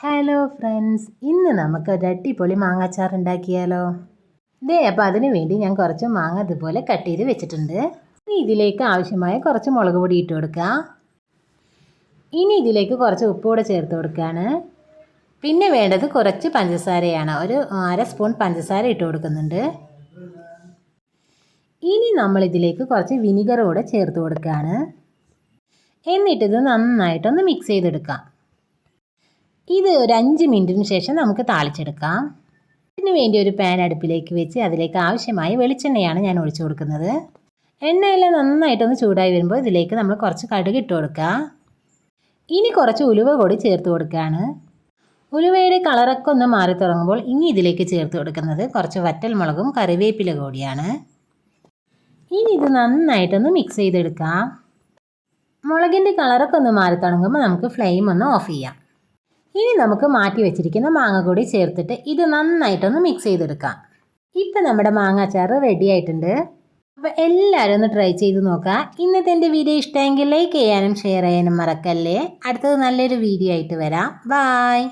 Hello friends, ഇന്ന് നമുക്ക് ഒരു അടിപൊളി മാങ്ങാച്ചാർ ഉണ്ടാക്കിയാലോ? അപ്പോൾ അതിന് വേണ്ടി ഞാൻ കുറച്ച് മാങ്ങ ഇതുപോലെ കട്ട് ചെയ്ത് വെച്ചിട്ടുണ്ട്. ഇനി ഇതിലേക്ക് ആവശ്യമായ കുറച്ച് മുളക് പൊടി ഇട്ട് കൊടുക്കുക. ഇനി ഇതിലേക്ക് കുറച്ച് ഉപ്പ് കൂടെ ചേർത്ത് കൊടുക്കുകയാണ്. പിന്നെ വേണ്ടത് കുറച്ച് പഞ്ചസാരയാണ്. ഒരു 1/2 സ്പൂൺ പഞ്ചസാര ഇട്ട് കൊടുക്കുന്നുണ്ട്. ഇനി നമ്മൾ ഇതിലേക്ക് കുറച്ച് വിനിഗർ കൂടെ ചേർത്ത് കൊടുക്കുകയാണ്. എന്നിട്ടിത് നന്നായിട്ടൊന്ന് മിക്സ് ചെയ്തെടുക്കാം. ഇത് ഒരു 5 മിനിറ്റിന് ശേഷം നമുക്ക് താളിച്ചെടുക്കാം. ഇതിന് വേണ്ടി ഒരു പാൻ അടുപ്പിലേക്ക് വെച്ച് അതിലേക്ക് ആവശ്യമായ വെളിച്ചെണ്ണയാണ് ഞാൻ ഒഴിച്ചു കൊടുക്കുന്നത്. എണ്ണയെല്ലാം നന്നായിട്ടൊന്ന് ചൂടായി വരുമ്പോൾ ഇതിലേക്ക് നമ്മൾ കുറച്ച് കടുക് ഇട്ട് കൊടുക്കുക. ഇനി കുറച്ച് ഉലുവ കൂടി ചേർത്ത് കൊടുക്കുകയാണ്. ഉലുവയുടെ കളറൊക്കെ ഒന്ന് മാറി തുടങ്ങുമ്പോൾ ഇനി ഇതിലേക്ക് ചേർത്ത് കൊടുക്കുന്നത് കുറച്ച് വറ്റൽമുളകും കറിവേപ്പില കൂടിയാണ്. ഇനി ഇത് നന്നായിട്ടൊന്ന് മിക്സ് ചെയ്തെടുക്കാം. മുളകിൻ്റെ കളറൊക്കെ ഒന്ന് മാറി തുടങ്ങുമ്പോൾ നമുക്ക് ഫ്ലെയിം ഒന്ന് ഓഫ് ചെയ്യാം. ഇനി നമുക്ക് മാറ്റി വെച്ചിരിക്കുന്ന മാങ്ങ കൂടി ചേർത്തിട്ട് ഇത് നന്നായിട്ടൊന്ന് മിക്സ് ചെയ്തെടുക്കാം. ഇപ്പം നമ്മുടെ മാങ്ങാച്ചാറ് റെഡി ആയിട്ടുണ്ട്. അപ്പോൾ എല്ലാവരും ഒന്ന് ട്രൈ ചെയ്ത് നോക്കുക. ഇന്നത്തെ എൻ്റെ വീഡിയോ ഇഷ്ടമെങ്കിൽ ലൈക്ക് ചെയ്യാനും ഷെയർ ചെയ്യാനും മറക്കല്ലേ. അടുത്തത് നല്ലൊരു വീഡിയോ ആയിട്ട് വരാം. ബായ്.